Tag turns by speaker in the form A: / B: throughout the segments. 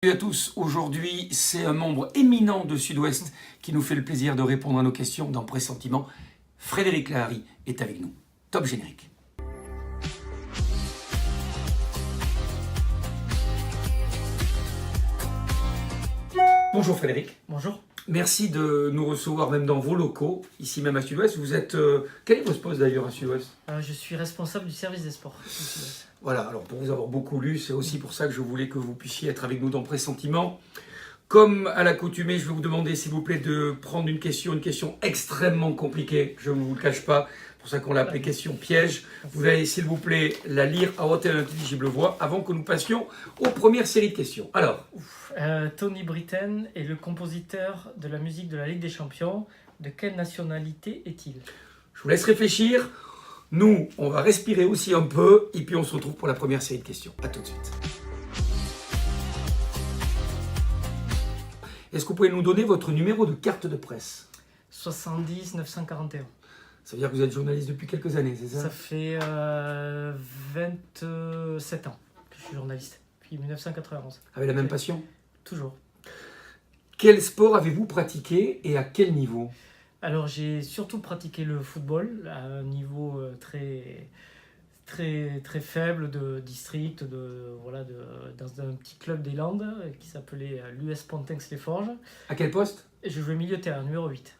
A: Salut à tous, aujourd'hui c'est un membre éminent de Sud-Ouest qui nous fait le plaisir de répondre à nos questions dans Pressentiment. Frédéric Lahari est avec nous. Top générique. Bonjour Frédéric.
B: Bonjour.
A: Merci de nous recevoir même dans vos locaux, ici même à Sud-Ouest. Vous êtes... Quel est votre poste d'ailleurs à Sud-Ouest ?
B: Je suis responsable du service des sports.
A: Voilà, alors pour vous avoir beaucoup lu, c'est aussi pour ça que je voulais que vous puissiez être avec nous dans Pressentiment. Comme à l'accoutumée, je vais vous demander s'il vous plaît de prendre une question extrêmement compliquée, je ne vous le cache pas, c'est pour ça qu'on l'a appelée question piège. Vous allez s'il vous plaît la lire à haute et intelligible voix avant que nous passions aux premières séries de questions. Alors,
B: Tony Britten est le compositeur de la musique de la Ligue des Champions. De quelle nationalité est-il ?
A: je vous laisse réfléchir. Nous, on va respirer aussi un peu et puis on se retrouve pour la première série de questions. A tout de suite. Est-ce que vous pouvez nous donner votre numéro de carte de presse ?
B: 70 941.
A: Ça veut dire que vous êtes journaliste depuis quelques années, c'est ça ?
B: Ça fait 27 ans que je suis journaliste, depuis 1991.
A: Avec la même passion ?
B: Toujours.
A: Quel sport avez-vous pratiqué et à quel niveau ?
B: Alors j'ai surtout pratiqué le football à un niveau très faible de district, dans un petit club des Landes qui s'appelait l'US Pontinx-les-Forges.
A: À quel poste ?
B: Et je jouais milieu de terrain, numéro 8.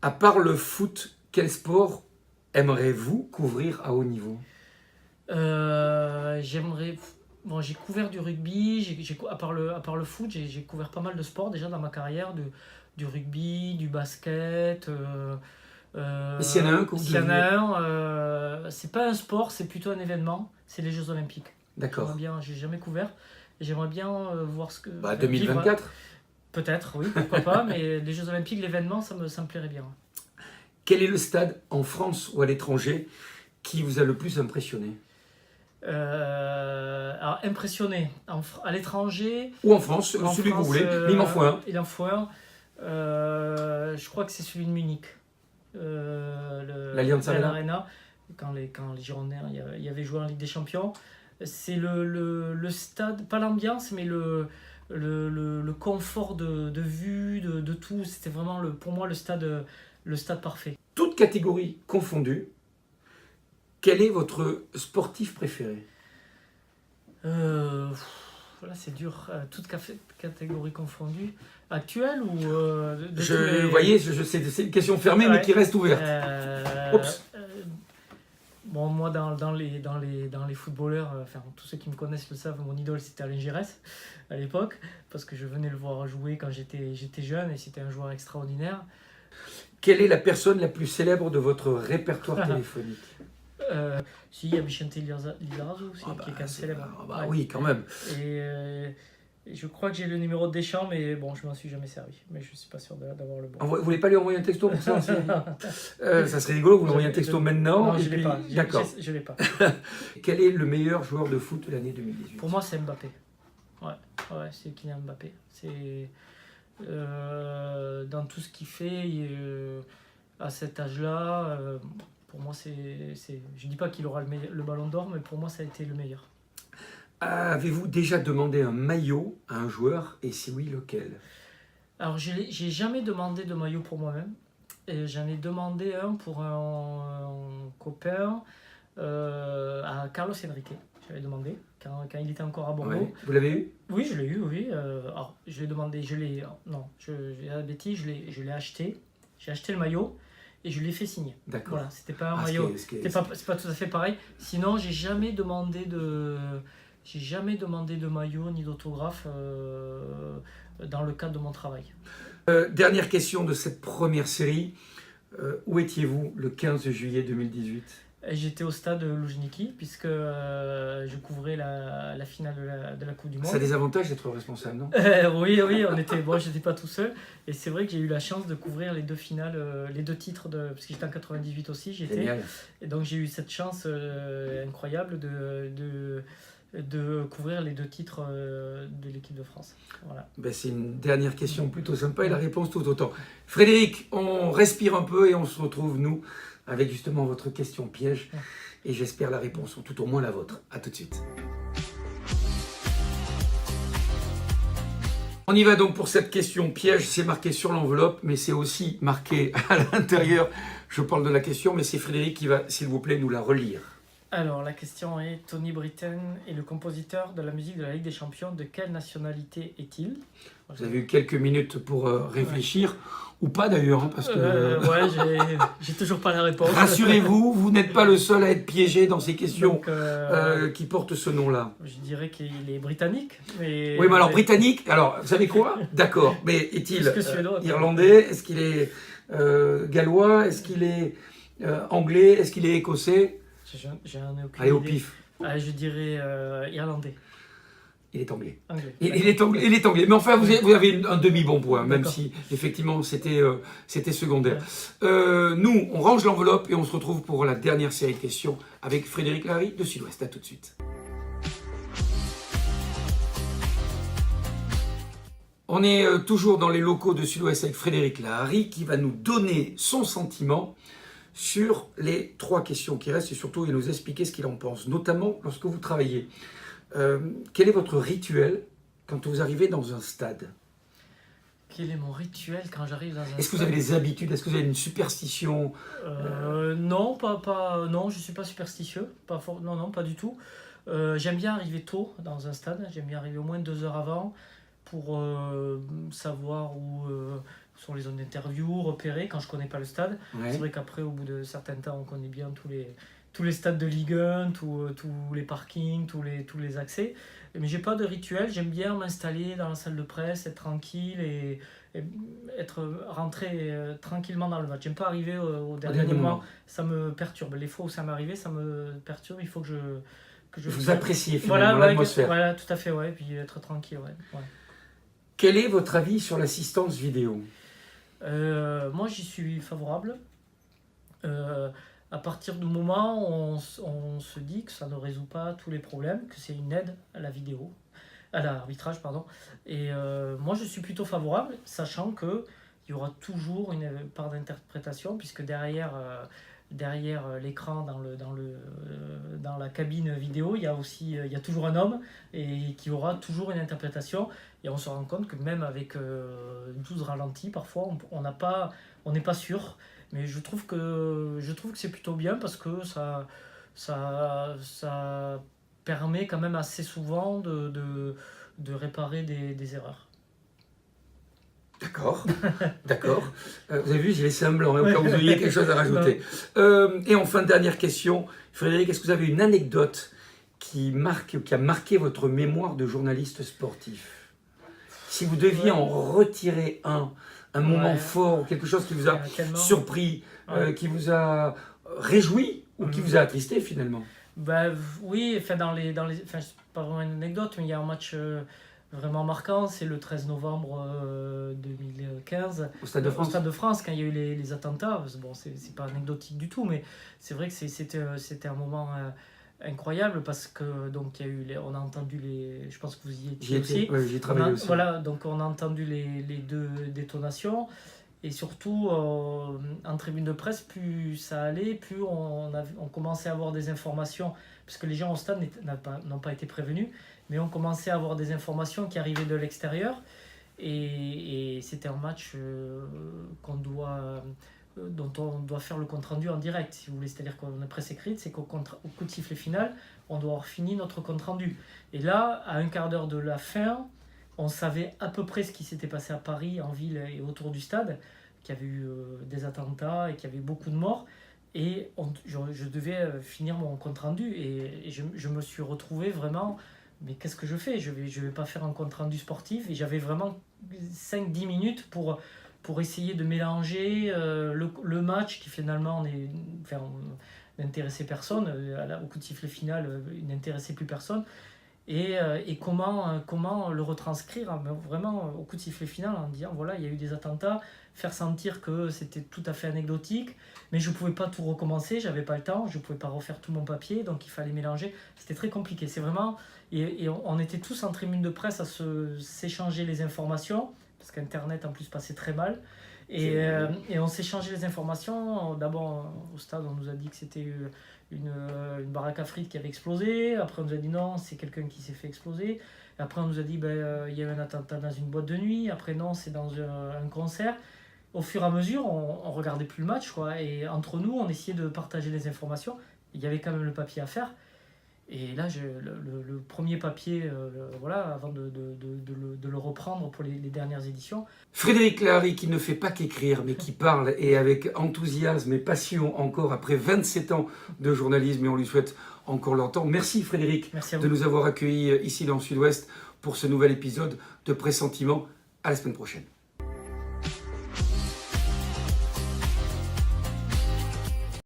A: À part le foot, quel sport aimeriez-vous couvrir à haut niveau ?
B: J'ai couvert du rugby, à part le foot, j'ai couvert pas mal de sports déjà dans ma carrière, du rugby, du basket.
A: Et s'il y en a un que vous
B: S'il y en a un, c'est pas un sport, c'est plutôt un événement, c'est les Jeux Olympiques.
A: D'accord.
B: J'ai jamais couvert, et j'aimerais bien voir ce que...
A: 2024
B: vivre. Peut-être, oui, pourquoi pas, mais les Jeux Olympiques, l'événement, ça me plairait bien.
A: Quel est le stade en France ou à l'étranger qui vous a le plus impressionné ?
B: Alors, impressionné. À l'étranger...
A: Ou en France, celui que vous voulez, mais il m'en faut un.
B: Il en faut un. Je crois que c'est celui de Munich.
A: L'Allianz
B: Arena. Quand les Girondins y avaient joué en Ligue des Champions. C'est le stade, pas l'ambiance, mais le confort de vue, de tout. C'était vraiment pour moi le stade parfait.
A: Toute catégorie confondue, quel est votre sportif préféré ?
B: Là, c'est dur. Toute catégorie confondue. Actuelle ou
A: Vous voyez, c'est une question fermée, mais qui reste ouverte. Oups.
B: Bon, moi, dans les footballeurs, tous ceux qui me connaissent le savent, mon idole, c'était Alain Giresse, à l'époque, parce que je venais le voir jouer quand j'étais jeune, et c'était un joueur extraordinaire.
A: Quelle est la personne la plus célèbre de votre répertoire téléphonique ?
B: Si, il y a Vicente Lizarazu aussi, qui est quand même célèbre.
A: Ouais. Oui, quand même.
B: Et je crois que j'ai le numéro de Deschamps, mais bon, je m'en suis jamais servi. Mais je suis pas sûr d'avoir le bon.
A: Vous voulez pas lui envoyer un texto pour ça aussi ? Ça serait rigolo, vous lui envoyez un texto maintenant.
B: Non, je l'ai pas.
A: D'accord.
B: Je l'ai pas.
A: Quel est le meilleur joueur de foot de l'année 2018 ?
B: Pour moi, c'est Mbappé. Ouais, c'est Kylian Mbappé. C'est dans tout ce qu'il fait à cet âge-là. Pour moi, je dis pas qu'il aura le ballon d'or, mais pour moi, ça a été le meilleur.
A: Avez-vous déjà demandé un maillot à un joueur et si oui, lequel ?
B: Alors, j'ai jamais demandé de maillot pour moi-même. Et j'en ai demandé un pour un copain à Carlos Henrique. J'avais demandé quand il était encore à Bordeaux.
A: Ouais. Vous l'avez eu ?
B: Oui, je l'ai eu, oui. Alors, je l'ai demandé, j'ai la bêtise, je l'ai acheté. J'ai acheté le maillot et je l'ai fait signer. D'accord. Voilà, c'était pas un maillot. C'est pas tout à fait pareil. Sinon, j'ai jamais demandé de maillot ni d'autographe dans le cadre de mon travail.
A: Dernière question de cette première série. Où étiez-vous le 15 juillet 2018 ?
B: J'étais au stade Loujniki puisque je couvrais la finale de la Coupe du Monde.
A: Ça a des avantages d'être responsable, non ?
B: Oui, j'étais pas tout seul. Et c'est vrai que j'ai eu la chance de couvrir les deux finales, les deux titres, parce que j'étais en 98 aussi.
A: Génial.
B: Et donc j'ai eu cette chance incroyable de couvrir les deux titres de l'équipe de France. Voilà.
A: C'est une dernière question plutôt sympa et la réponse tout autant. Frédéric, on respire un peu et on se retrouve, nous, avec justement votre question piège. Et j'espère la réponse, ou tout au moins la vôtre. A tout de suite. On y va donc pour cette question piège. C'est marqué sur l'enveloppe, mais c'est aussi marqué à l'intérieur. Je parle de la question, mais c'est Frédéric qui va, s'il vous plaît, nous la relire.
B: Alors, la question est, Tony Britten est le compositeur de la musique de la Ligue des Champions. De quelle nationalité est-il?
A: Vous avez eu quelques minutes pour réfléchir, ou pas d'ailleurs, hein, parce que...
B: Ouais, j'ai toujours pas la réponse.
A: Rassurez-vous, vous n'êtes pas le seul à être piégé dans ces questions
B: Donc,
A: qui portent ce nom-là.
B: je dirais qu'il est britannique. Mais...
A: Oui, mais alors britannique, alors vous savez quoi? D'accord, mais est-il
B: Plus que suédois,
A: irlandais? Est-ce qu'il est gallois? Est-ce qu'il est anglais? Est-ce qu'il est écossais?
B: J'en ai aucune
A: Allez, au
B: idée.
A: pif.
B: Je dirais irlandais.
A: Il est anglais.
B: Anglais.
A: Il est anglais. Mais enfin, vous avez un demi-bon point, même
B: D'accord.
A: si, effectivement, c'était secondaire. Nous, on range l'enveloppe et on se retrouve pour la dernière série de questions avec Frédéric Larry de Sud-Ouest. À tout de suite. On est toujours dans les locaux de Sud-Ouest avec Frédéric Larry qui va nous donner son sentiment sur les 3 questions qui restent et surtout il nous expliquer ce qu'il en pense, notamment lorsque vous travaillez. Quel est votre rituel quand vous arrivez dans un stade?
B: Quel est mon rituel quand j'arrive dans un
A: Est-ce que vous avez des habitudes? Est-ce que vous avez une superstition?
B: Non, non, je suis pas superstitieux. Non, pas du tout. J'aime bien arriver tôt dans un stade. J'aime bien arriver au moins 2 heures avant pour savoir où sont les zones d'interview, repérer quand je connais pas le stade.
A: Ouais.
B: C'est vrai qu'après, au bout de certains temps, on connaît bien tous les stades de Ligue 1, tous les parkings, tous les accès. Mais j'ai pas de rituel. J'aime bien m'installer dans la salle de presse, être tranquille et rentrer tranquillement dans le match. J'aime pas arriver au dernier moment. Ça me perturbe. Les fois où ça m'est arrivé, ça me perturbe. Il faut que je
A: Vous appréciez finalement
B: voilà,
A: l'atmosphère.
B: Voilà, tout à fait, ouais. Puis être tranquille, ouais.
A: Quel est votre avis sur l'assistance vidéo?
B: Moi, j'y suis favorable. À partir du moment où on se dit que ça ne résout pas tous les problèmes, que c'est une aide à l'arbitrage, pardon. Et moi, je suis plutôt favorable, sachant que il y aura toujours une part d'interprétation, puisque derrière l'écran, dans la cabine vidéo, il y a toujours un homme et qui aura toujours une interprétation. Et on se rend compte que même avec 12 ralentis, parfois, on n'est pas sûr. Mais je trouve que c'est plutôt bien parce que ça permet quand même assez souvent de réparer des erreurs.
A: D'accord, d'accord. Vous avez vu, j'ai laissé un blanc, hein, au cas où vous ayez quelque chose à rajouter. Et enfin, dernière question. Frédéric, est-ce que vous avez une anecdote qui a marqué votre mémoire de journaliste sportif? Si vous deviez en retirer un moment fort, ou quelque chose qui vous a surpris, qui vous a réjoui, ou qui vous a attristé finalement?
B: Oui, enfin, c'est pas vraiment une anecdote, mais il y a un match vraiment marquant, c'est le 13 novembre 2015
A: au Stade de France.
B: Au Stade de France, quand il y a eu les attentats. Bon, c'est pas anecdotique du tout, mais c'est vrai que c'était un moment incroyable parce que donc il y a eu on a entendu je pense que vous y étiez aussi.
A: Ouais, j'y travaillé aussi.
B: Voilà, donc on a entendu les 2 détonations. Et surtout, en tribune de presse, plus ça allait, plus on commençait à avoir des informations, puisque les gens au stade n'ont pas été prévenus, mais on commençait à avoir des informations qui arrivaient de l'extérieur. Et c'était un match dont on doit faire le compte-rendu en direct, si vous voulez. C'est-à-dire qu'on a presse écrite, c'est qu'au coup de sifflet final, on doit avoir fini notre compte-rendu. Et là, à un quart d'heure de la fin, on savait à peu près ce qui s'était passé à Paris, en ville et autour du stade, qu'il y avait eu des attentats et qu'il y avait beaucoup de morts. Et je devais finir mon compte-rendu. Et je me suis retrouvé vraiment... Mais qu'est-ce que je fais? Je vais pas faire un compte-rendu sportif. Et j'avais vraiment 5-10 minutes pour essayer de mélanger le match qui finalement n'intéressait personne. Au coup de sifflet final, il n'intéressait plus personne. Et comment le retranscrire vraiment au coup de sifflet final en disant voilà, il y a eu des attentats, faire sentir que c'était tout à fait anecdotique, mais je ne pouvais pas tout recommencer, j'avais pas le temps, je ne pouvais pas refaire tout mon papier, donc il fallait mélanger. C'était très compliqué, c'est vraiment... Et on était tous en tribune de presse à s'échanger les informations, parce qu'Internet en plus passait très mal. Et on s'est changé les informations. D'abord, au stade, on nous a dit que c'était une baraque à frites qui avait explosé. Après, on nous a dit non, c'est quelqu'un qui s'est fait exploser. Et après, on nous a dit il y a eu un attentat dans une boîte de nuit. Après, non, c'est dans un concert. Au fur et à mesure, on regardait plus le match, quoi. Et entre nous, on essayait de partager les informations. Il y avait quand même le papier à faire. Et là, le premier papier, avant de le reprendre pour les dernières éditions.
A: Frédéric Lahari, qui ne fait pas qu'écrire, mais qui parle, et avec enthousiasme et passion encore, après 27 ans de journalisme, et on lui souhaite encore longtemps. Merci Frédéric de nous avoir accueillis ici dans le Sud-Ouest pour ce nouvel épisode de Pressentiment. À la semaine prochaine.